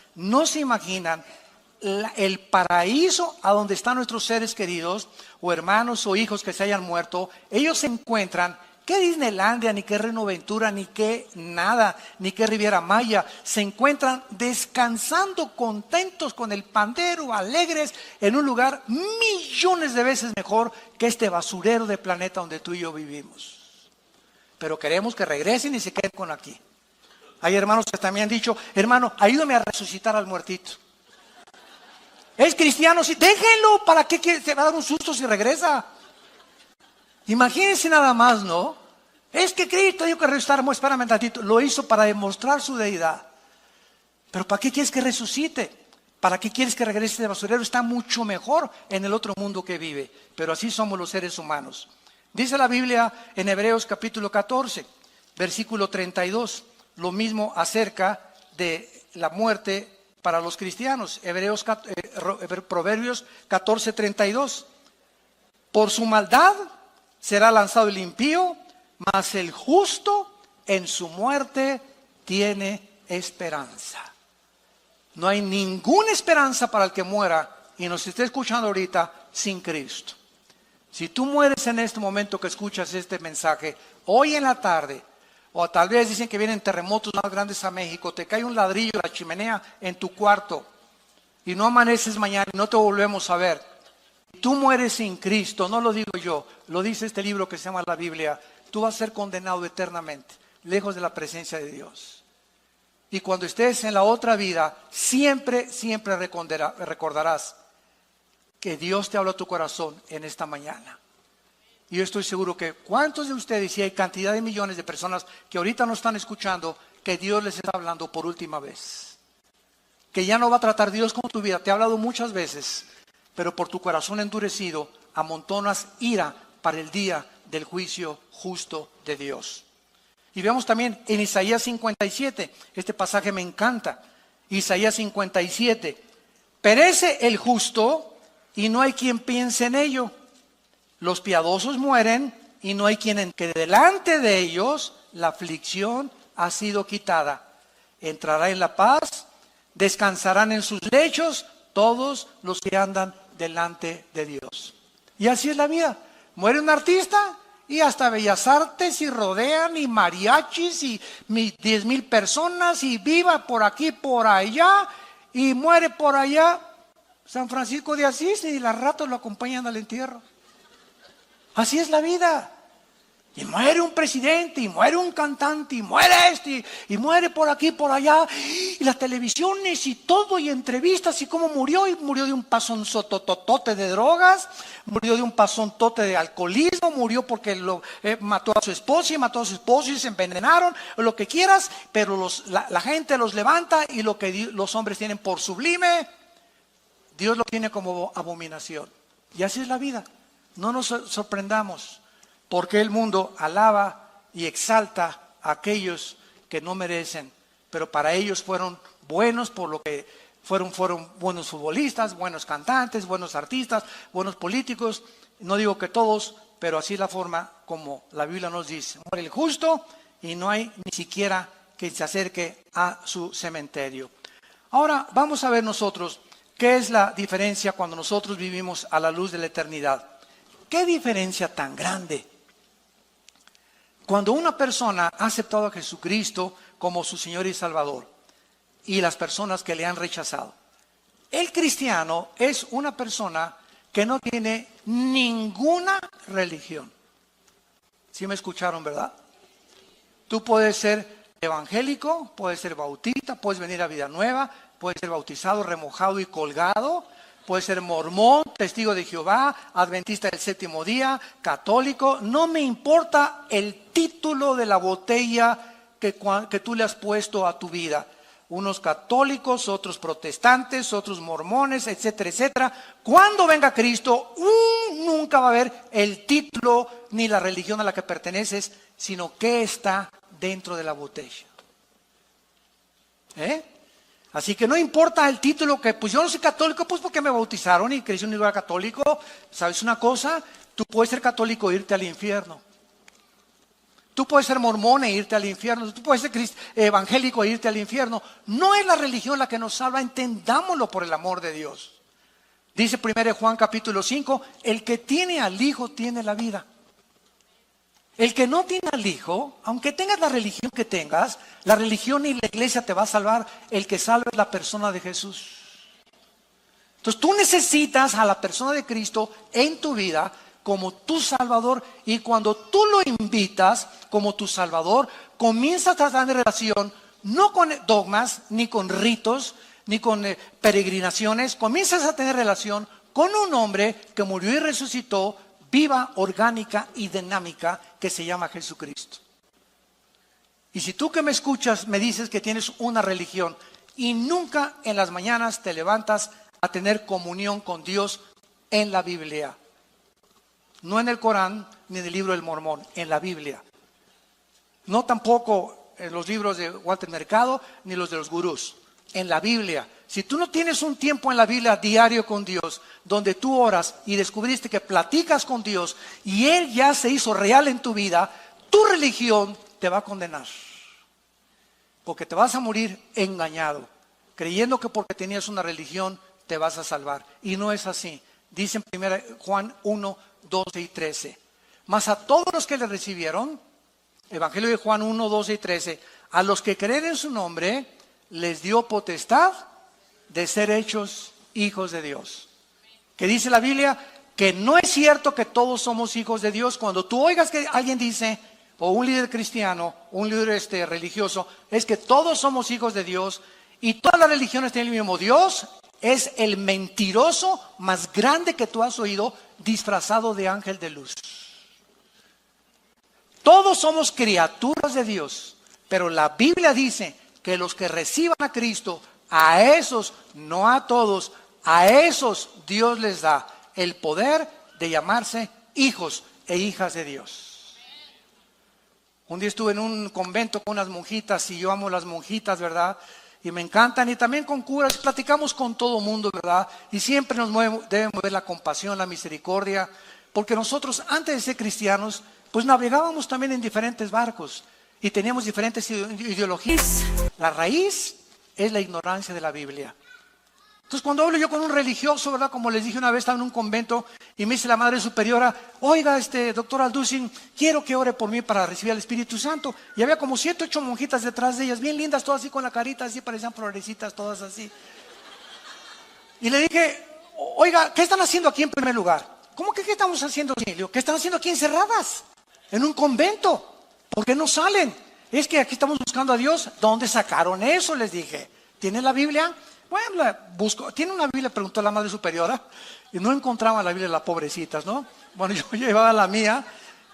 [SPEAKER 1] el paraíso a donde están nuestros seres queridos o hermanos o hijos que se hayan muerto. Ellos se encuentran, qué Disneylandia, ni qué Renoventura, ni qué nada, ni qué Riviera Maya, se encuentran descansando contentos con el pandero, alegres, en un lugar millones de veces mejor que este basurero de planeta donde tú y yo vivimos. Pero queremos que regresen y se queden con aquí. Hay hermanos que también han dicho, hermano, ayúdame a resucitar al muertito. Es cristiano, sí, déjenlo, ¿para qué se va a dar un susto si regresa? Imagínense nada más, ¿no? Es que Cristo dijo que resucitar, espérame un tantito, lo hizo para demostrar su deidad. Pero ¿para qué quieres que resucite? ¿Para qué quieres que regrese de basurero? Está mucho mejor en el otro mundo que vive. Pero así somos los seres humanos. Dice la Biblia en Hebreos capítulo 14, versículo 32, lo mismo acerca de la muerte para los cristianos. Proverbios 14, 32. Por su maldad será lanzado el impío, mas el justo en su muerte tiene esperanza. No hay ninguna esperanza para el que muera y nos esté escuchando ahorita sin Cristo. Si tú mueres en este momento que escuchas este mensaje, hoy en la tarde, o tal vez dicen que vienen terremotos más grandes a México, te cae un ladrillo de la chimenea en tu cuarto y no amaneces mañana y no te volvemos a ver. Tú mueres sin Cristo, no lo digo yo, lo dice este libro que se llama la Biblia. Tú vas a ser condenado eternamente, lejos de la presencia de Dios. Y cuando estés en la otra vida, siempre recordarás que Dios te habló a tu corazón en esta mañana. Y yo estoy seguro que cuántos de ustedes, y hay cantidad de millones de personas que ahorita no están escuchando, que Dios les está hablando por última vez. Que ya no va a tratar Dios con tu vida, te ha hablado muchas veces, pero por tu corazón endurecido amontonas ira para el día del juicio justo de Dios. Y vemos también en Isaías 57, este pasaje me encanta, Isaías 57, perece el justo y no hay quien piense en ello. Los piadosos mueren y no hay quien que delante de ellos la aflicción ha sido quitada. Entrará en la paz, descansarán en sus lechos todos los que andan delante de Dios. Y así es la vida. Muere un artista y hasta Bellas Artes y rodean y mariachis y 10,000 personas y viva por aquí, por allá, y muere por allá San Francisco de Asís y las ratas lo acompañan al entierro. Así es la vida. Y muere un presidente, y muere un cantante, y muere este, y muere por aquí, por allá, y las televisiones y todo, y entrevistas, y cómo murió, y murió de un pasonzototote de drogas, murió de un pasontote de alcoholismo, murió porque mató a su esposa, y mató a su esposo, y se envenenaron, o lo que quieras, pero la gente los levanta, y lo que los hombres tienen por sublime, Dios lo tiene como abominación. Y así es la vida. No nos sorprendamos, porque el mundo alaba y exalta a aquellos que no merecen, pero para ellos fueron buenos por lo que fueron buenos futbolistas, buenos cantantes, buenos artistas, buenos políticos. No digo que todos, pero así es la forma como la Biblia nos dice. Muere el justo y no hay ni siquiera que se acerque a su cementerio. Ahora vamos a ver nosotros qué es la diferencia cuando nosotros vivimos a la luz de la eternidad. ¿Qué diferencia tan grande? Cuando una persona ha aceptado a Jesucristo como su Señor y Salvador y las personas que le han rechazado. El cristiano es una persona que no tiene ninguna religión. ¿Sí me escucharon, verdad? Tú puedes ser evangélico, puedes ser bautista, puedes venir a Vida Nueva, puede ser bautizado, remojado y colgado, puede ser mormón, testigo de Jehová, adventista del séptimo día, católico. No me importa el título de la botella que tú le has puesto a tu vida. Unos católicos, otros protestantes, otros mormones, etcétera, etcétera. Cuando venga Cristo, nunca va a haber el título ni la religión a la que perteneces, sino qué está dentro de la botella. Así que no importa el título que, pues yo no soy católico, pues porque me bautizaron y crecí en un lugar católico. ¿Sabes una cosa? Tú puedes ser católico e irte al infierno. Tú puedes ser mormón e irte al infierno. Tú puedes ser evangélico e irte al infierno. No es la religión la que nos salva, entendámoslo por el amor de Dios. Dice 1 Juan capítulo 5, el que tiene al Hijo tiene la vida. El que no tiene al Hijo, aunque tengas la religión que tengas, la religión y la iglesia te va a salvar. El que salva es la persona de Jesús. Entonces tú necesitas a la persona de Cristo en tu vida como tu Salvador, y cuando tú lo invitas como tu Salvador, comienzas a tener relación no con dogmas, ni con ritos, ni con peregrinaciones. Comienzas a tener relación con un hombre que murió y resucitó, viva, orgánica y dinámica, que se llama Jesucristo. Y si tú que me escuchas me dices que tienes una religión y nunca en las mañanas te levantas a tener comunión con Dios en la Biblia, no en el Corán ni en el libro del Mormón, en la Biblia, no tampoco en los libros de Walter Mercado ni los de los gurús, en la Biblia. Si tú no tienes un tiempo en la Biblia diario con Dios, donde tú oras y descubriste que platicas con Dios y Él ya se hizo real en tu vida, tu religión te va a condenar. Porque te vas a morir engañado, creyendo que porque tenías una religión te vas a salvar. Y no es así. Dice en 1 Juan 1, 12 y 13. Mas a todos los que le recibieron, Evangelio de Juan 1, 12 y 13, a los que creen en su nombre, les dio potestad de ser hechos hijos de Dios. Que dice la Biblia que no es cierto que todos somos hijos de Dios. Cuando tú oigas que alguien dice, o un líder cristiano, un líder religioso, es que todos somos hijos de Dios y todas las religiones tienen el mismo Dios, es el mentiroso más grande que tú has oído, disfrazado de ángel de luz. Todos somos criaturas de Dios, pero la Biblia dice que los que reciban a Cristo, a esos, no a todos, a esos Dios les da el poder de llamarse hijos e hijas de Dios. Un día estuve en un convento con unas monjitas, y yo amo las monjitas, ¿verdad? Y me encantan, y también con curas, platicamos con todo mundo, ¿verdad? Y siempre nos debe mover la compasión, la misericordia, porque nosotros antes de ser cristianos, pues navegábamos también en diferentes barcos y teníamos diferentes ideologías. La raíz es la ignorancia de la Biblia. Entonces cuando hablo yo con un religioso, ¿verdad? Como les dije una vez, estaba en un convento y me dice la Madre Superiora, oiga, doctor Alducin, quiero que ore por mí para recibir al Espíritu Santo. Y había como 7, 8 monjitas detrás de ellas, bien lindas, todas así con la carita, así parecían florecitas, todas así. Y le dije, oiga, ¿qué están haciendo aquí en primer lugar? ¿Cómo que qué estamos haciendo aquí? Le digo, ¿qué están haciendo aquí encerradas? En un convento. ¿Por qué no salen? Es que aquí estamos buscando a Dios. ¿Dónde sacaron eso? Les dije. ¿Tienen la Biblia? Bueno, la busco. ¿Tiene una Biblia? Preguntó la Madre Superiora. Y no encontraban la Biblia de las pobrecitas, ¿no? Bueno, yo llevaba la mía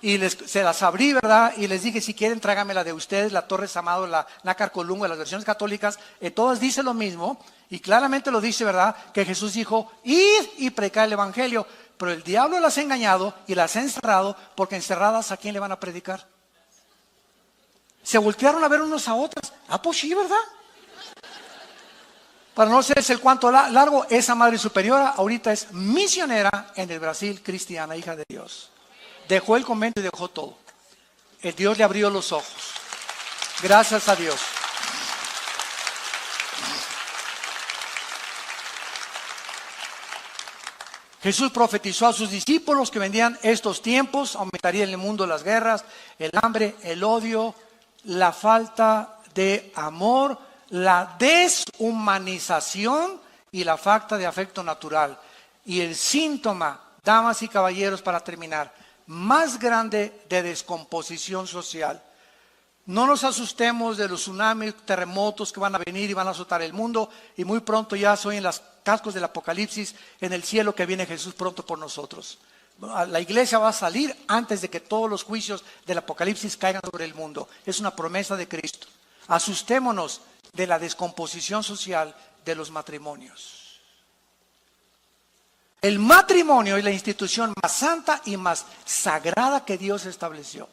[SPEAKER 1] y se las abrí, ¿verdad? Y les dije, si quieren, tráigame la de ustedes, la Torres Amado, la Nácar Colunga, las versiones católicas. Todas dicen lo mismo. Y claramente lo dice, ¿verdad? Que Jesús dijo, id y predicar el Evangelio. Pero el diablo las ha engañado y las ha encerrado, porque encerradas, ¿a quién le van a predicar? Se voltearon a ver unos a otras. Ah, pues sí, ¿verdad? Para no hacerse el cuento largo, esa Madre Superiora ahorita es misionera en el Brasil, cristiana, hija de Dios. Dejó el convento y dejó todo. El Dios le abrió los ojos. Gracias a Dios. Jesús profetizó a sus discípulos que vendrían estos tiempos, aumentaría en el mundo las guerras, el hambre, el odio, la falta de amor, la deshumanización y la falta de afecto natural. Y el síntoma, damas y caballeros, para terminar, más grande de descomposición social, No nos asustemos de los tsunamis, terremotos que van a venir y van a azotar el mundo. Y muy pronto ya soy en los cascos del Apocalipsis, en el cielo, que viene Jesús pronto por nosotros. La iglesia va a salir antes de que todos los juicios del Apocalipsis caigan sobre el mundo. Es una promesa de Cristo. Asustémonos de la descomposición social de los matrimonios. El matrimonio es la institución más santa y más sagrada que Dios estableció.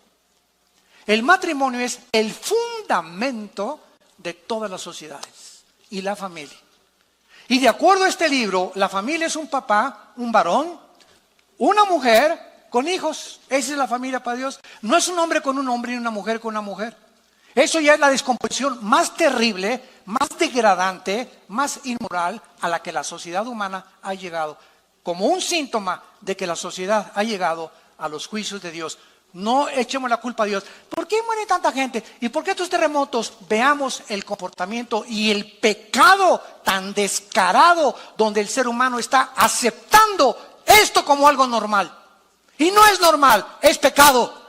[SPEAKER 1] El matrimonio es el fundamento de todas las sociedades y la familia. Y de acuerdo a este libro, la familia es un papá, un varón, una mujer con hijos. Esa es la familia para Dios. No es un hombre con un hombre y una mujer con una mujer. Eso ya es la descomposición más terrible, más degradante, más inmoral a la que la sociedad humana ha llegado. Como un síntoma de que la sociedad ha llegado a los juicios de Dios. No echemos la culpa a Dios. ¿Por qué muere tanta gente? ¿Y por qué estos terremotos? Veamos el comportamiento y el pecado tan descarado donde el ser humano está aceptando esto como algo normal. Y no es normal, es pecado.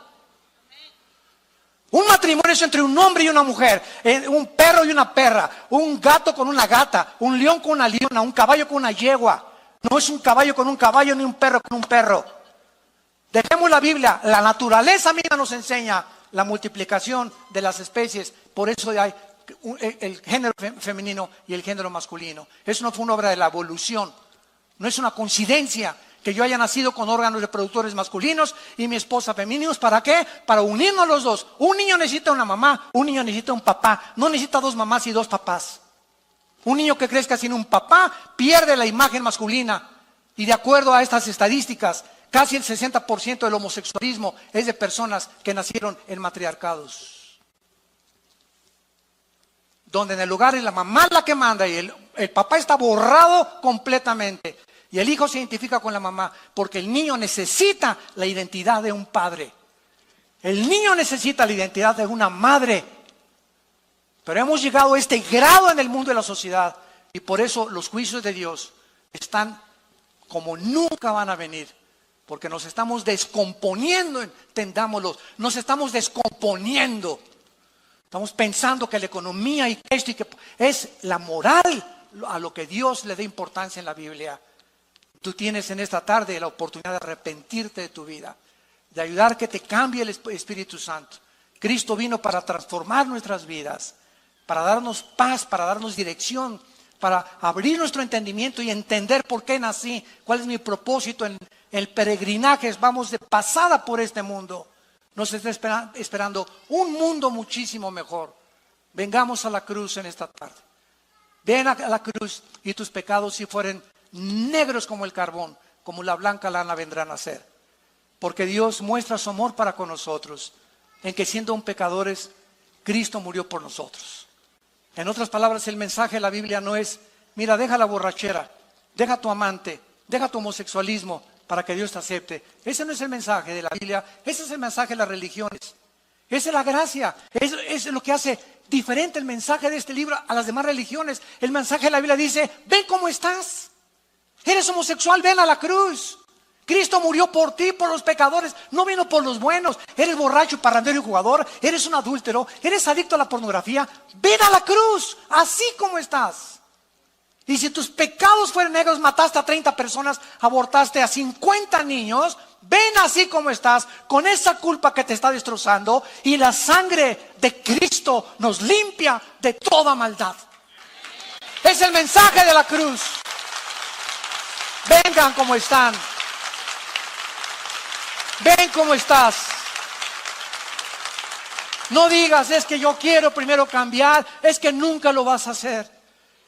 [SPEAKER 1] Un matrimonio es entre un hombre y una mujer, un perro y una perra, un gato con una gata, un león con una leona, un caballo con una yegua. No es un caballo con un caballo ni un perro con un perro. Dejemos la Biblia, la naturaleza misma nos enseña la multiplicación de las especies, por eso hay el género femenino y el género masculino. Eso no fue una obra de la evolución, no es una coincidencia que yo haya nacido con órganos reproductores masculinos y mi esposa femeninos. ¿Para qué? Para unirnos los dos. Un niño necesita una mamá, un niño necesita un papá, no necesita dos mamás y dos papás. Un niño que crezca sin un papá pierde la imagen masculina y de acuerdo a estas estadísticas, casi el 60% del homosexualismo es de personas que nacieron en matriarcados. Donde en el lugar es la mamá la que manda y el papá está borrado completamente. Y el hijo se identifica con la mamá porque el niño necesita la identidad de un padre. El niño necesita la identidad de una madre. Pero hemos llegado a este grado en el mundo de la sociedad y por eso los juicios de Dios están como nunca van a venir. Porque nos estamos descomponiendo, entendámoslo, nos estamos descomponiendo. Estamos pensando que la economía y esto y que es la moral a lo que Dios le da importancia en la Biblia. Tú tienes en esta tarde la oportunidad de arrepentirte de tu vida, de ayudar que te cambie el Espíritu Santo. Cristo vino para transformar nuestras vidas, para darnos paz, para darnos dirección, para abrir nuestro entendimiento y entender por qué nací, cuál es mi propósito en el peregrinaje. Vamos de pasada por este mundo. Nos está esperando un mundo muchísimo mejor. Vengamos a la cruz en esta tarde. Ven a la cruz y tus pecados, si fueren negros como el carbón, como la blanca lana, vendrán a ser. Porque Dios muestra su amor para con nosotros, en que siendo un pecadores, Cristo murió por nosotros. En otras palabras, el mensaje de la Biblia no es, mira, deja la borrachera, deja tu amante, deja tu homosexualismo para que Dios te acepte. Ese no es el mensaje de la Biblia, ese es el mensaje de las religiones. Esa es la gracia, es lo que hace diferente el mensaje de este libro a las demás religiones. El mensaje de la Biblia dice, ven cómo estás. Eres homosexual, ven a la cruz. Cristo murió por ti, por los pecadores, no vino por los buenos. Eres borracho, parrandero y jugador, eres un adúltero, eres adicto a la pornografía. Ven a la cruz, así como estás. Y si tus pecados fueron negros, mataste a 30 personas, abortaste a 50 niños, ven así como estás, con esa culpa que te está destrozando, y la sangre de Cristo nos limpia de toda maldad. Es el mensaje de la cruz. Vengan como están. Ven cómo estás. No digas, es que yo quiero primero cambiar, es que nunca lo vas a hacer.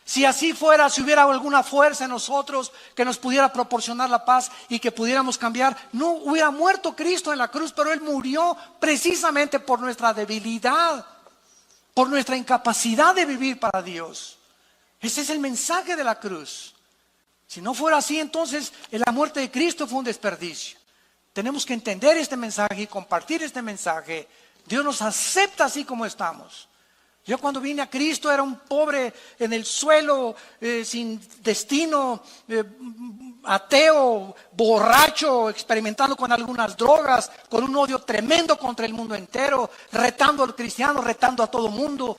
[SPEAKER 1] Si así fuera, si hubiera alguna fuerza en nosotros que nos pudiera proporcionar la paz y que pudiéramos cambiar, no hubiera muerto Cristo en la cruz, pero Él murió precisamente por nuestra debilidad, por nuestra incapacidad de vivir para Dios. Ese es el mensaje de la cruz. Si no fuera así, entonces la muerte de Cristo fue un desperdicio. Tenemos que entender este mensaje y compartir este mensaje. Dios nos acepta así como estamos. Yo cuando vine a Cristo era un pobre en el suelo, sin destino, ateo, borracho, experimentando con algunas drogas, con un odio tremendo contra el mundo entero, retando al cristiano, retando a todo mundo,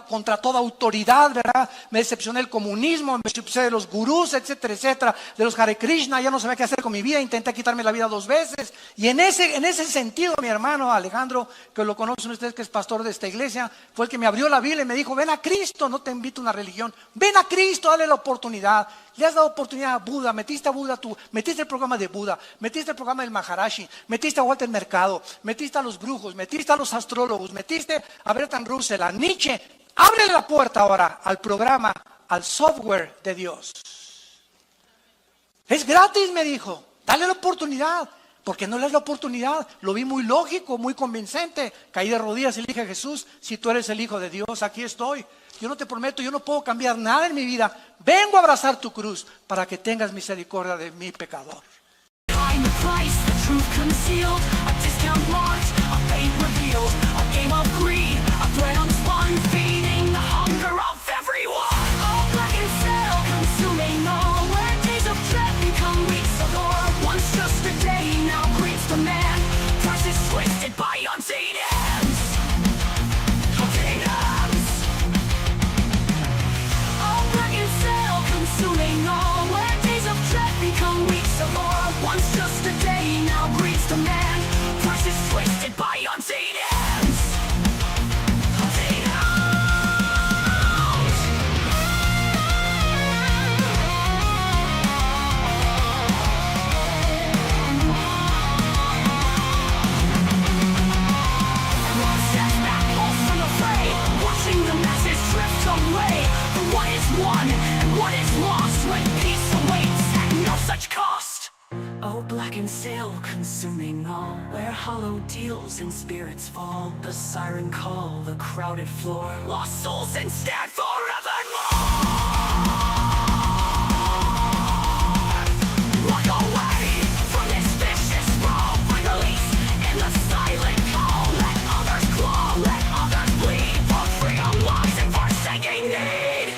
[SPEAKER 1] contra toda autoridad, ¿verdad? Me decepcioné del comunismo, me decepcioné de los gurús, etcétera, etcétera, de los Hare Krishna, ya no sabía qué hacer con mi vida, intenté quitarme la vida 2 veces. Y en ese sentido, mi hermano Alejandro, que lo conocen ustedes, que es pastor de esta iglesia, fue el que me abrió la Biblia y me dijo: ven a Cristo, no te invito a una religión, ven a Cristo, dale la oportunidad. Le has dado oportunidad a Buda, metiste a Buda tú, metiste el programa de Buda, metiste el programa del Maharashi, metiste a Walter Mercado, metiste a los brujos, metiste a los astrólogos, metiste a Bertrand Russell, a Nietzsche. Abre la puerta ahora al programa, al software de Dios. Es gratis, me dijo, dale la oportunidad. ¿Por qué no le das la oportunidad? Lo vi muy lógico, muy convincente. Caí de rodillas y le dije: a Jesús, si tú eres el Hijo de Dios, aquí estoy. Yo no te prometo, yo no puedo cambiar nada en mi vida. Vengo a abrazar tu cruz para que tengas misericordia de mi pecador.
[SPEAKER 2] Black and sail, consuming all, where hollow deals and spirits fall. The siren call, the crowded floor, lost souls instead forevermore. Walk away from this vicious sprawl, find release in the silent call. Let others claw, let others bleed, for freedom lies in forsaking need.